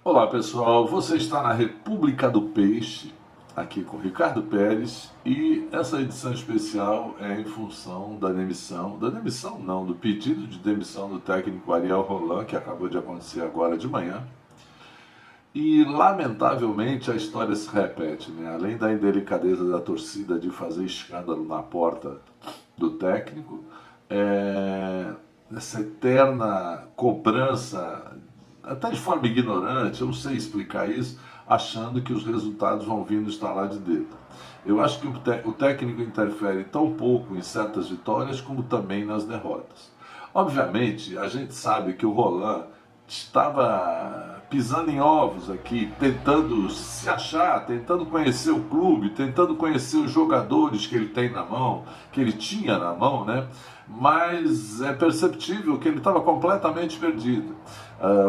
Olá pessoal, você está na República do Peixe, aqui com Ricardo Pérez, e essa edição especial é em função da demissão não, do pedido de demissão do técnico Ariel Roland, que acabou de acontecer agora de manhã. E lamentavelmente a história se repete, né? Além da indelicadeza da torcida de fazer escândalo na porta do técnico, essa eterna cobrança, até de forma ignorante, eu não sei explicar isso, achando que os resultados vão vir no estalar de dedo. Eu acho que o técnico interfere tão pouco em certas vitórias como também nas derrotas. Obviamente, a gente sabe que o Roland estava pisando em ovos aqui, tentando se achar, tentando conhecer o clube, tentando conhecer os jogadores que ele tem na mão, que ele tinha na mão, né? Mas é perceptível que ele estava completamente perdido.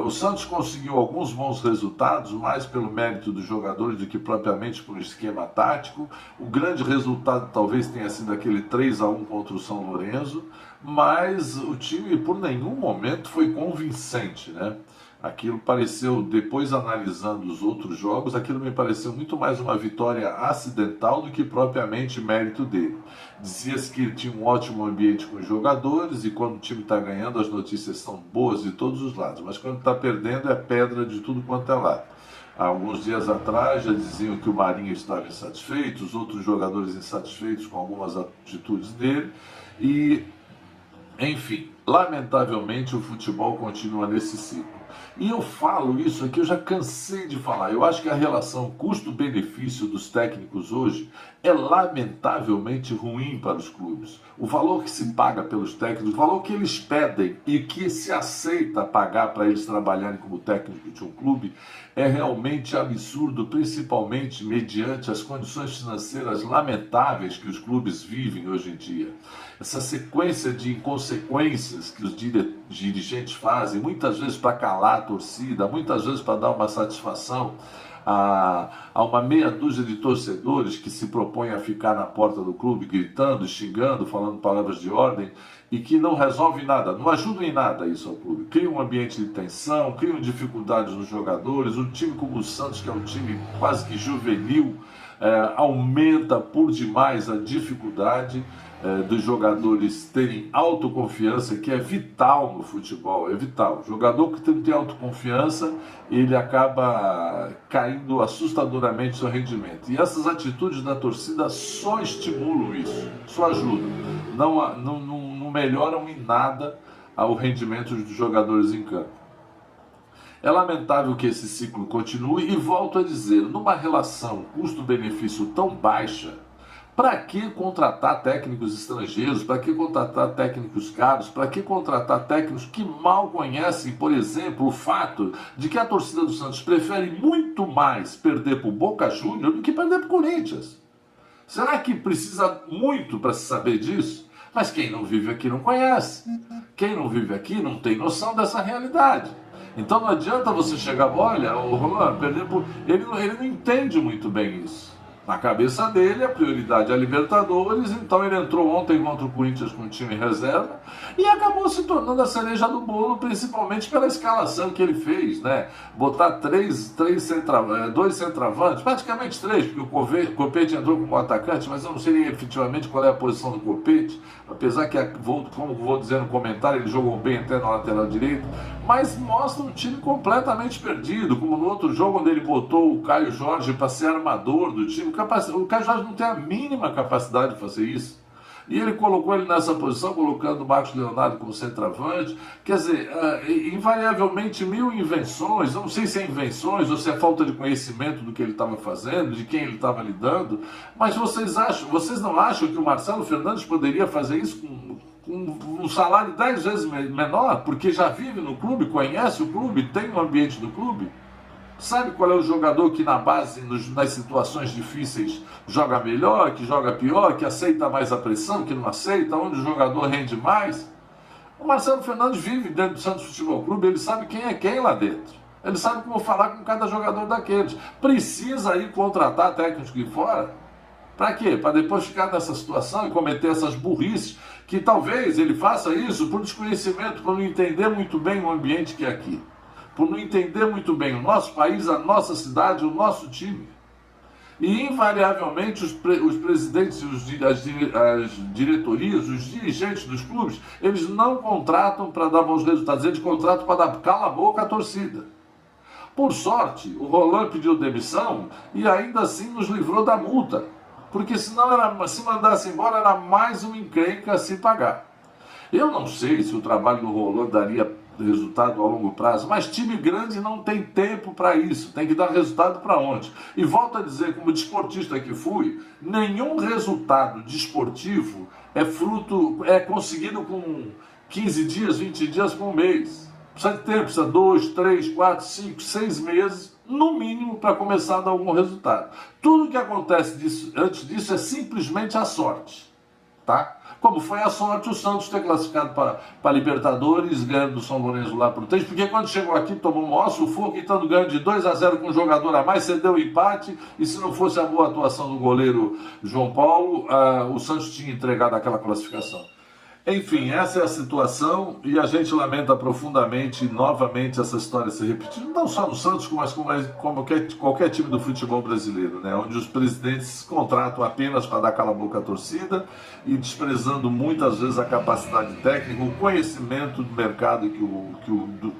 O Santos conseguiu alguns bons resultados, mais pelo mérito dos jogadores do que propriamente pelo esquema tático. O grande resultado talvez tenha sido aquele 3-1 contra o São Lourenço, mas o time por nenhum momento foi convincente, né? Aquilo pareceu, depois analisando os outros jogos, aquilo me pareceu muito mais uma vitória acidental do que propriamente mérito dele. Dizia-se que ele tinha um ótimo ambiente com os jogadores e quando o time está ganhando as notícias são boas de todos os lados, mas quando está perdendo é pedra de tudo quanto é lado. Há alguns dias atrás já diziam que o Marinho estava insatisfeito, os outros jogadores insatisfeitos com algumas atitudes dele e, enfim, lamentavelmente o futebol continua nesse ciclo. E eu falo isso aqui, eu já cansei de falar. Eu acho que a relação custo-benefício dos técnicos hoje é lamentavelmente ruim para os clubes. O valor que se paga pelos técnicos, o valor que eles pedem e que se aceita pagar para eles trabalharem como técnico de um clube é realmente absurdo, principalmente mediante as condições financeiras lamentáveis que os clubes vivem hoje em dia. Essa sequência de inconsequências que os dirigentes fazem, muitas vezes para calar a torcida, muitas vezes para dar uma satisfação a uma meia dúzia de torcedores que se propõem a ficar na porta do clube gritando, xingando, falando palavras de ordem e que não resolve nada, não ajudam em nada isso ao clube. Criam um ambiente de tensão, criam dificuldades nos jogadores. Um time como o Santos, que é um time quase que juvenil, aumenta por demais a dificuldade dos jogadores terem autoconfiança, que é vital no futebol, é vital. O jogador que não tem autoconfiança, ele acaba caindo assustadoramente seu rendimento. E essas atitudes da torcida só estimulam isso, só ajudam. Não melhoram em nada o rendimento dos jogadores em campo. É lamentável que esse ciclo continue e volto a dizer, numa relação custo-benefício tão baixa, para que contratar técnicos estrangeiros? Para que contratar técnicos caros? Para que contratar técnicos que mal conhecem, por exemplo, o fato de que a torcida do Santos prefere muito mais perder para o Boca Juniors do que perder para o Corinthians? Será que precisa muito para se saber disso? Mas quem não vive aqui não conhece. Quem não vive aqui não tem noção dessa realidade. Então não adianta você chegar, olha, o Roland, perder por... ele não entende muito bem isso. Na cabeça dele, a prioridade é a Libertadores, então ele entrou ontem contra o Corinthians com o time em reserva e acabou se tornando a cereja do bolo, principalmente pela escalação que ele fez, né? Botar dois centravantes, praticamente três, porque o Copete entrou como atacante, mas eu não sei efetivamente qual é a posição do Copete, apesar que, como vou dizer no comentário, ele jogou bem até na lateral direita, mas mostra um time completamente perdido, como no outro jogo onde ele botou o Caio Jorge para ser armador do time. O Caio Jorge não tem a mínima capacidade de fazer isso. E ele colocou ele nessa posição, colocando o Marcos Leonardo como centroavante. Quer dizer, invariavelmente mil invenções, não sei se é invenções ou se é falta de conhecimento do que ele estava fazendo, de quem ele estava lidando, mas vocês não acham que o Marcelo Fernandes poderia fazer isso com um salário 10 vezes menor, porque já vive no clube, conhece o clube, tem o ambiente do clube? Sabe qual é o jogador que na base, nas situações difíceis, joga melhor, que joga pior, que aceita mais a pressão, que não aceita, onde o jogador rende mais? O Marcelo Fernandes vive dentro do Santos Futebol Clube, ele sabe quem é quem lá dentro. Ele sabe como falar com cada jogador daqueles. Precisa ir contratar técnicos de fora? Para quê? Para depois ficar nessa situação e cometer essas burrices, que talvez ele faça isso por desconhecimento, por não entender muito bem o ambiente que é aqui. por não entender muito bem o nosso país, a nossa cidade, o nosso time. E, invariavelmente, os presidentes, as diretorias, os dirigentes dos clubes, eles não contratam para dar bons resultados, eles contratam para dar cala a boca à torcida. Por sorte, o Roland pediu demissão e ainda assim nos livrou da multa, porque senão, se mandasse embora, era mais uma encrenca a se pagar. Eu não sei se o trabalho do Roland daria resultado a longo prazo, mas time grande não tem tempo para isso, tem que dar resultado para onde? E volto a dizer, como desportista que fui, nenhum resultado desportivo é conseguido com 15 dias, 20 dias, com um mês. Precisa de tempo, precisa 2, 3, 4, 5, 6 meses, no mínimo, para começar a dar algum resultado. Tudo que acontece antes disso é simplesmente a sorte, tá? Como foi a sorte o Santos ter classificado para a Libertadores, ganhando do São Lourenço lá por 3, porque quando chegou aqui tomou um maior sufoco, estando ganhando de 2-0 com um jogador a mais, cedeu o empate, e se não fosse a boa atuação do goleiro João Paulo, o Santos tinha entregado aquela classificação. Enfim, essa é a situação e a gente lamenta profundamente novamente essa história se repetindo, não só no Santos, mas como qualquer time do futebol brasileiro, né? Onde os presidentes contratam apenas para dar cala-boca à torcida e desprezando muitas vezes a capacidade técnica, o conhecimento do mercado que o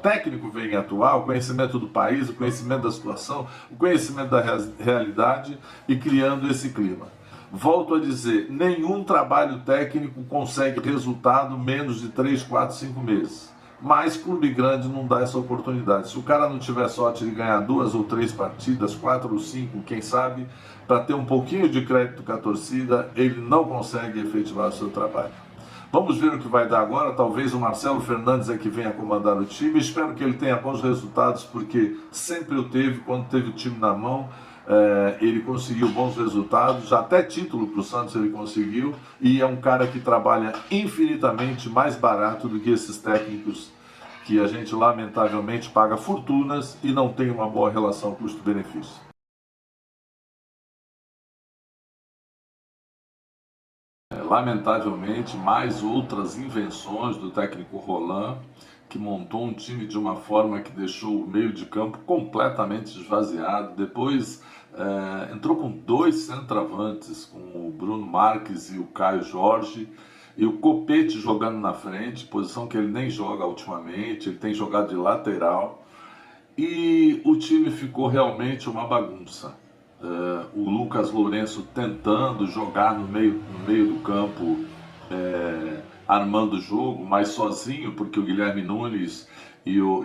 técnico vem atuar, o conhecimento do país, o conhecimento da situação, o conhecimento da realidade e criando esse clima. Volto a dizer, nenhum trabalho técnico consegue resultado menos de 3, 4, 5 meses. Mas clube grande não dá essa oportunidade. Se o cara não tiver sorte de ganhar 2 ou 3 partidas, 4 ou 5, quem sabe, para ter um pouquinho de crédito com a torcida, ele não consegue efetivar o seu trabalho. Vamos ver o que vai dar agora. Talvez o Marcelo Fernandes é que venha comandar o time. Espero que ele tenha bons resultados, porque sempre o teve, quando teve o time na mão. Ele conseguiu bons resultados, até título para o Santos ele conseguiu, e é um cara que trabalha infinitamente mais barato do que esses técnicos que a gente lamentavelmente paga fortunas e não tem uma boa relação custo-benefício. Lamentavelmente, mais outras invenções do técnico Roland, que montou um time de uma forma que deixou o meio de campo completamente esvaziado. Depois entrou com 2 centroavantes, com o Bruno Marques e o Caio Jorge, e o Copete jogando na frente, posição que ele nem joga ultimamente, ele tem jogado de lateral, e o time ficou realmente uma bagunça. O Lucas Lourenço tentando jogar no meio do campo, armando o jogo, mas sozinho, porque o Guilherme Nunes e o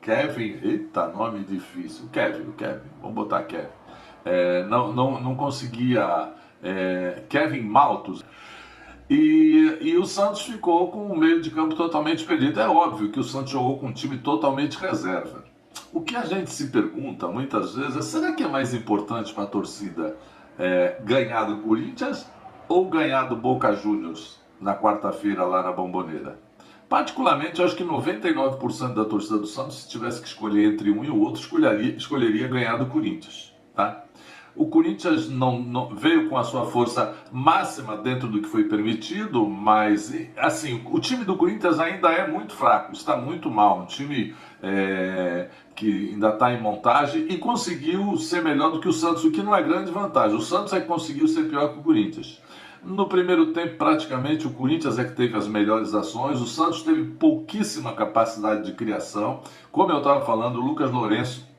Kevin, eita, nome difícil, Kevin, vamos botar Kevin, não conseguia, Kevin Maltos. E o Santos ficou com o meio de campo totalmente perdido. É óbvio que o Santos jogou com um time totalmente reserva. O que a gente se pergunta muitas vezes é: será que é mais importante para a torcida ganhar do Corinthians ou ganhar do Boca Juniors na quarta-feira lá na Bombonera? Particularmente, eu acho que 99% da torcida do Santos, se tivesse que escolher entre um e o outro, escolheria ganhar do Corinthians, tá? O Corinthians não veio com a sua força máxima dentro do que foi permitido, mas assim, o time do Corinthians ainda é muito fraco, está muito mal, um time que ainda está em montagem e conseguiu ser melhor do que o Santos, o que não é grande vantagem. O Santos é que conseguiu ser pior que o Corinthians. No primeiro tempo, praticamente, o Corinthians é que teve as melhores ações, o Santos teve pouquíssima capacidade de criação. Como eu estava falando, o Lucas Lourenço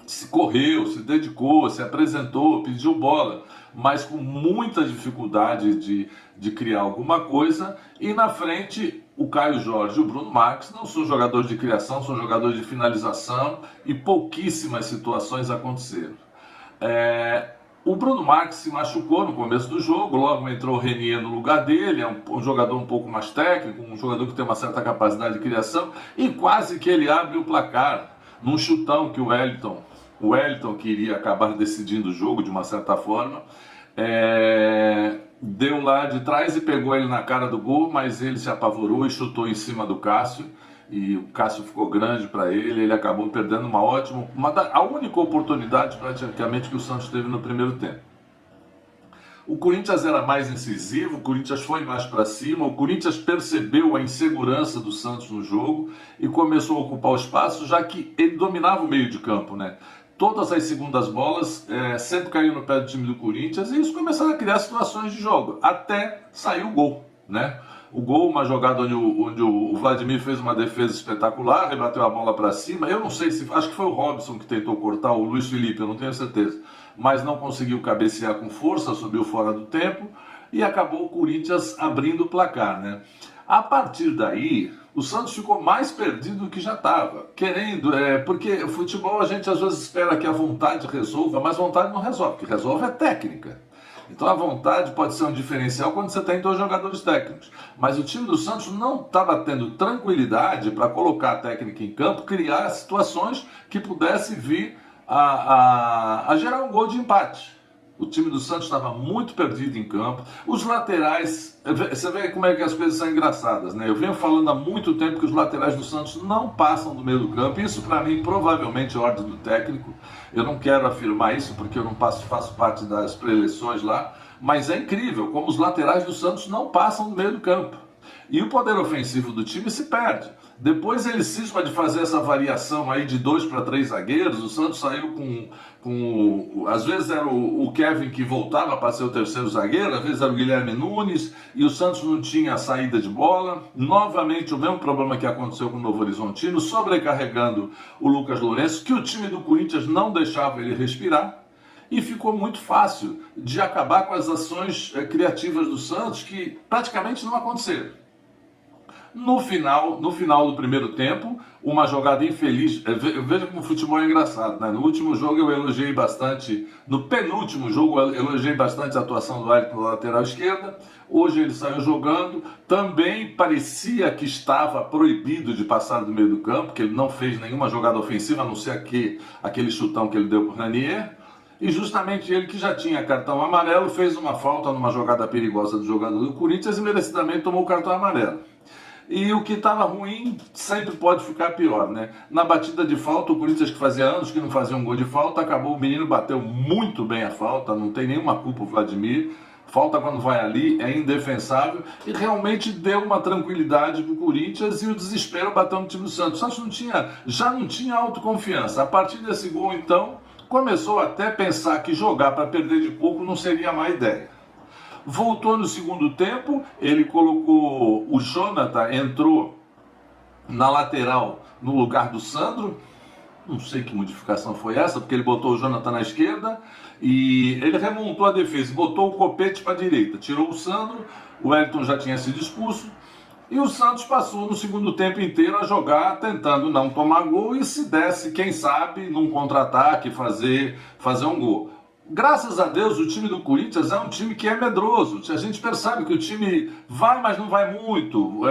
se correu, se dedicou, se apresentou, pediu bola, mas com muita dificuldade de criar alguma coisa. E na frente, o Caio Jorge e o Bruno Marques não são jogadores de criação, são jogadores de finalização, e pouquíssimas situações aconteceram. O Bruno Marques se machucou no começo do jogo, logo entrou o Renier no lugar dele, é um jogador um pouco mais técnico, um jogador que tem uma certa capacidade de criação, e quase que ele abre o placar num chutão que o Wellington, que iria acabar decidindo o jogo de uma certa forma, deu lá de trás e pegou ele na cara do gol, mas ele se apavorou e chutou em cima do Cássio, e o Cássio ficou grande para ele acabou perdendo a única oportunidade praticamente que o Santos teve no primeiro tempo. O Corinthians era mais incisivo, o Corinthians foi mais para cima, o Corinthians percebeu a insegurança do Santos no jogo e começou a ocupar o espaço, já que ele dominava o meio de campo, né? Todas as segundas bolas sempre caíam no pé do time do Corinthians e isso começaram a criar situações de jogo, até sair o gol, né? O gol, uma jogada onde o Vladimir fez uma defesa espetacular, rebateu a bola para cima. Eu não sei se, acho que foi o Robson que tentou cortar, o Luiz Felipe, eu não tenho certeza, mas não conseguiu cabecear com força, subiu fora do tempo e acabou o Corinthians abrindo o placar, né? A partir daí, o Santos ficou mais perdido do que já estava, querendo, porque o futebol a gente às vezes espera que a vontade resolva, mas vontade não resolve, o que resolve é técnica. Então a vontade pode ser um diferencial quando você tem dois jogadores técnicos. Mas o time do Santos não estava tendo tranquilidade para colocar a técnica em campo, criar situações que pudesse vir a gerar um gol de empate. O time do Santos estava muito perdido em campo. Os laterais, você vê como é que as coisas são engraçadas, né? Eu venho falando há muito tempo que os laterais do Santos não passam do meio do campo. Isso, para mim, provavelmente é ordem do técnico. Eu não quero afirmar isso porque eu não faço parte das preleções lá. Mas é incrível como os laterais do Santos não passam do meio do campo. E o poder ofensivo do time se perde. Depois ele cisma de fazer essa variação aí de 2 para 3 zagueiros. O Santos saiu às vezes era o Kevin que voltava para ser o terceiro zagueiro, às vezes era o Guilherme Nunes, e o Santos não tinha saída de bola. Novamente o mesmo problema que aconteceu com o Novo Horizontino, sobrecarregando o Lucas Lourenço, que o time do Corinthians não deixava ele respirar. E ficou muito fácil de acabar com as ações criativas do Santos, que praticamente não aconteceram. No final do primeiro tempo, uma jogada infeliz. Veja como o futebol é engraçado, né? No último jogo eu elogiei bastante, no penúltimo jogo eu elogiei bastante a atuação do Wellington na lateral esquerda. Hoje ele saiu jogando, também parecia que estava proibido de passar do meio do campo, que ele não fez nenhuma jogada ofensiva, a não ser aquele chutão que ele deu para o Ranier. E justamente ele, que já tinha cartão amarelo, fez uma falta numa jogada perigosa do jogador do Corinthians e merecidamente tomou o cartão amarelo. E o que estava ruim sempre pode ficar pior, né? Na batida de falta, o Corinthians, que fazia anos que não fazia um gol de falta, acabou, o menino bateu muito bem a falta, não tem nenhuma culpa o Vladimir. Falta quando vai ali, é indefensável e realmente deu uma tranquilidade para o Corinthians e o desespero bateu no time do Santos. O Santos já não tinha autoconfiança. A partir desse gol, então, começou até a pensar que jogar para perder de pouco não seria má ideia. Voltou no segundo tempo, ele colocou o Jonathan, entrou na lateral no lugar do Sandro. Não sei que modificação foi essa, porque ele botou o Jonathan na esquerda e ele remontou a defesa, botou o Copete para a direita, tirou o Sandro, o Wellington já tinha sido expulso e o Santos passou no segundo tempo inteiro a jogar tentando não tomar gol e, se desse, quem sabe, num contra-ataque fazer um gol. Graças a Deus, o time do Corinthians é um time que é medroso. A gente percebe que o time vai, mas não vai muito.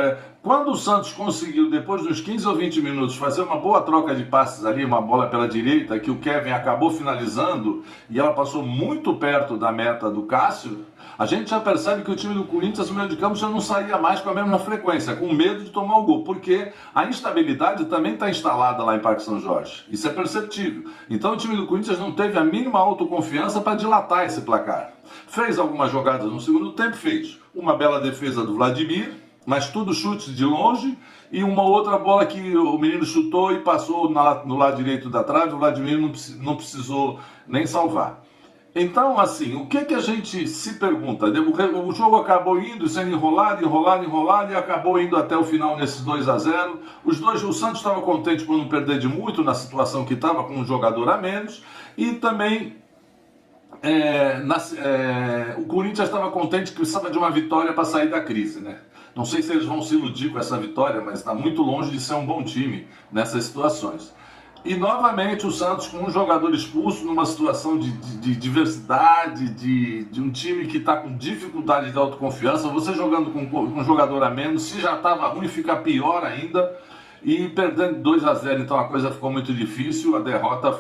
Quando o Santos conseguiu, depois dos 15 ou 20 minutos, fazer uma boa troca de passes ali, uma bola pela direita, que o Kevin acabou finalizando, e ela passou muito perto da meta do Cássio, a gente já percebe que o time do Corinthians, no meio de campo, já não saía mais com a mesma frequência, com medo de tomar o gol, porque a instabilidade também está instalada lá em Parque São Jorge. Isso é perceptível. Então o time do Corinthians não teve a mínima autoconfiança para dilatar esse placar. Fez algumas jogadas no segundo tempo, fez uma bela defesa do Vladimir, mas tudo chutes de longe, e uma outra bola que o menino chutou e passou no lado direito da trave, o Vladimir não precisou nem salvar. Então, assim, o que a gente se pergunta? O jogo acabou indo, sendo enrolado, e acabou indo até o final nesses 2-0. O Santos estava contente por não perder de muito na situação que estava, com um jogador a menos, e também o Corinthians estava contente que precisava de uma vitória para sair da crise, né? Não sei se eles vão se iludir com essa vitória, mas está muito longe de ser um bom time nessas situações. E novamente o Santos com um jogador expulso numa situação de diversidade, de um time que está com dificuldade de autoconfiança, você jogando com um jogador a menos, se já estava ruim, fica pior ainda, e perdendo 2-0, então a coisa ficou muito difícil, a derrota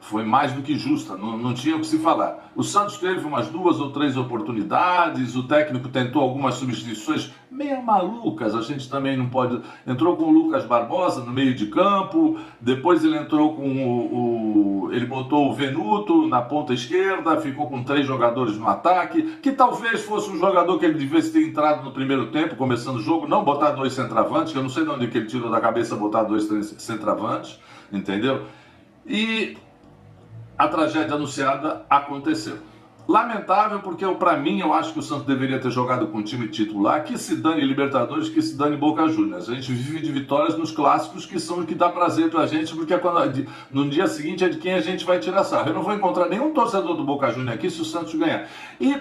foi mais do que justa, não tinha o que se falar. O Santos teve umas 2 ou 3 oportunidades, o técnico tentou algumas substituições meio malucas, a gente também não pode... Entrou com o Lucas Barbosa no meio de campo, depois ele entrou com ele botou o Venuto na ponta esquerda, ficou com 3 jogadores no ataque, que talvez fosse um jogador que ele devesse ter entrado no primeiro tempo, começando o jogo, não botar 2 centravantes, que eu não sei de onde que ele tirou da cabeça botar 2 centravantes, entendeu? E a tragédia anunciada aconteceu. Lamentável, porque para mim eu acho que o Santos deveria ter jogado com o time titular, que se dane Libertadores, que se dane Boca Juniors. A gente vive de vitórias nos clássicos, que são os que dá prazer pra gente, porque no dia seguinte é de quem a gente vai tirar sarro. Eu não vou encontrar nenhum torcedor do Boca Juniors aqui se o Santos ganhar. E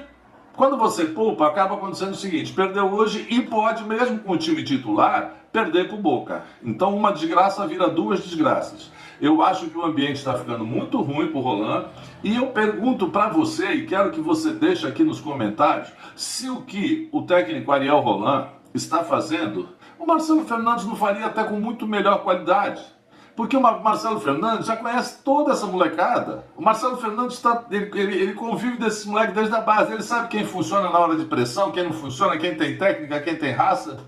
quando você poupa, acaba acontecendo o seguinte: perdeu hoje e pode, mesmo com o time titular, perder pro Boca. Então uma desgraça vira 2 desgraças. Eu acho que o ambiente está ficando muito ruim pro Roland, e eu pergunto para você, e quero que você deixe aqui nos comentários, se o que o técnico Ariel Roland está fazendo, o Marcelo Fernandes não faria até com muito melhor qualidade. Porque o Marcelo Fernandes já conhece toda essa molecada. O Marcelo Fernandes ele convive desses moleques desde a base. Ele sabe quem funciona na hora de pressão, quem não funciona, quem tem técnica, quem tem raça.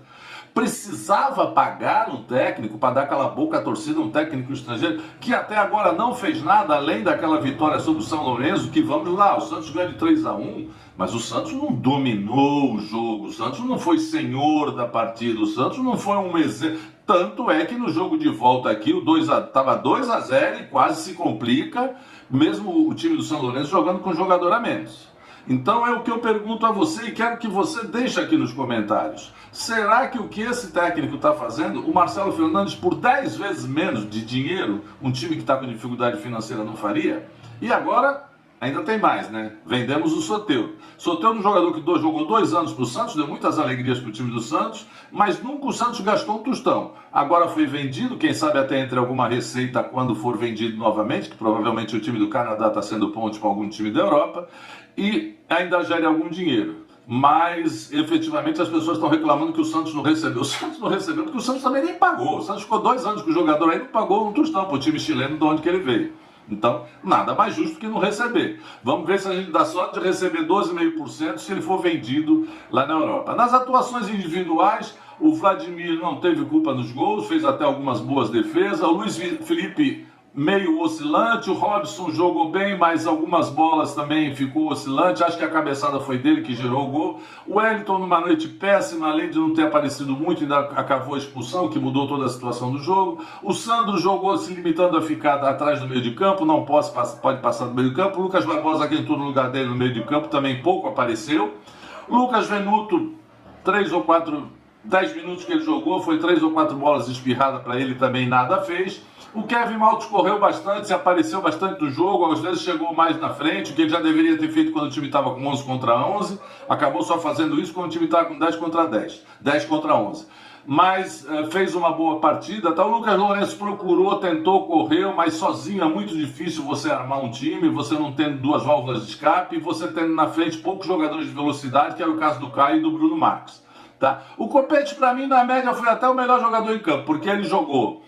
Precisava pagar um técnico para dar aquela boca à torcida, um técnico estrangeiro, que até agora não fez nada além daquela vitória sobre o São Lourenço, que vamos lá, o Santos ganha de 3-1, mas o Santos não dominou o jogo, o Santos não foi senhor da partida, o Santos não foi um exemplo. Tanto é que no jogo de volta aqui, estava 2-0 e quase se complica, mesmo o time do São Lourenço jogando com um jogador a menos. Então é o que eu pergunto a você e quero que você deixe aqui nos comentários. Será que o que esse técnico está fazendo, o Marcelo Fernandes, por 10 vezes menos de dinheiro, um time que está com dificuldade financeira não faria? E agora, ainda tem mais, né? Vendemos o Soteldo. Soteldo é um jogador que jogou 2 anos para o Santos, deu muitas alegrias para o time do Santos, mas nunca o Santos gastou um tostão. Agora foi vendido, quem sabe até entre alguma receita quando for vendido novamente, que provavelmente o time do Canadá está sendo ponte para algum time da Europa, e ainda gere algum dinheiro. Mas, efetivamente, as pessoas estão reclamando que o Santos não recebeu. O Santos não recebeu porque o Santos também nem pagou. O Santos ficou 2 anos com o jogador aí, não pagou um tostão para o time chileno de onde que ele veio. Então, nada mais justo que não receber. Vamos ver se a gente dá sorte de receber 12,5% se ele for vendido lá na Europa. Nas atuações individuais, o Vladimir não teve culpa nos gols, fez até algumas boas defesas. O Luiz Felipe meio oscilante, o Robson jogou bem, mas algumas bolas também ficou oscilante, acho que a cabeçada foi dele que gerou o gol. O Wellington numa noite péssima, além de não ter aparecido muito, ainda acabou a expulsão, que mudou toda a situação do jogo. O Sandro jogou se limitando a ficar atrás do meio de campo, não pode passar do meio de campo. O Lucas Barbosa, que entrou no lugar dele no meio de campo, também pouco apareceu. Lucas Venuto, 10 minutos que ele jogou, foi 3 ou 4 bolas espirradas para ele, também nada fez. O Kevin Maltos correu bastante, se apareceu bastante no jogo, às vezes chegou mais na frente, o que ele já deveria ter feito quando o time estava com 11 contra 11, acabou só fazendo isso quando o time estava com 10 contra 10, 10 contra 11. Mas fez uma boa partida, tá? O Lucas Lourenço procurou, tentou, correu, mas sozinho é muito difícil você armar um time, você não tendo 2 válvulas de escape, e você tendo na frente poucos jogadores de velocidade, que é o caso do Caio e do Bruno Marques. Tá? O Copete, para mim, na média, foi até o melhor jogador em campo, porque ele jogou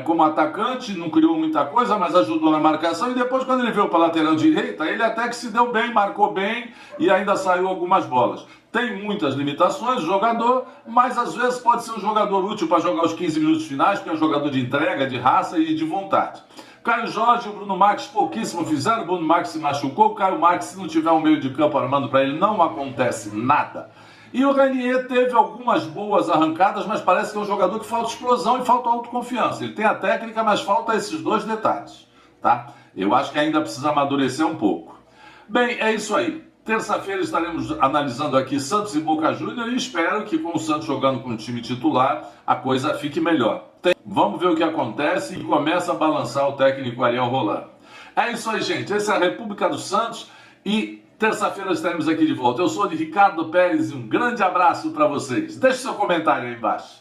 como atacante, não criou muita coisa, mas ajudou na marcação, e depois, quando ele veio para a lateral direita, ele até que se deu bem, marcou bem, e ainda saiu algumas bolas. Tem muitas limitações o jogador, mas às vezes pode ser um jogador útil para jogar os 15 minutos finais, porque é um jogador de entrega, de raça e de vontade. Caio Jorge e o Bruno Marques pouquíssimo fizeram, o Bruno Marques se machucou, o Caio Marques, se não tiver um meio de campo armando para ele, não acontece nada. E o Renier teve algumas boas arrancadas, mas parece que é um jogador que falta explosão e falta autoconfiança. Ele tem a técnica, mas falta esses 2 detalhes, tá? Eu acho que ainda precisa amadurecer um pouco. Bem, é isso aí. Terça-feira estaremos analisando aqui Santos e Boca Juniors e espero que com o Santos jogando com o time titular, a coisa fique melhor. Vamos ver o que acontece e começa a balançar o técnico Ariel Roland. É isso aí, gente. Essa é a República dos Santos e terça-feira estaremos aqui de volta. Eu sou de Ricardo Pérez e um grande abraço para vocês. Deixe seu comentário aí embaixo.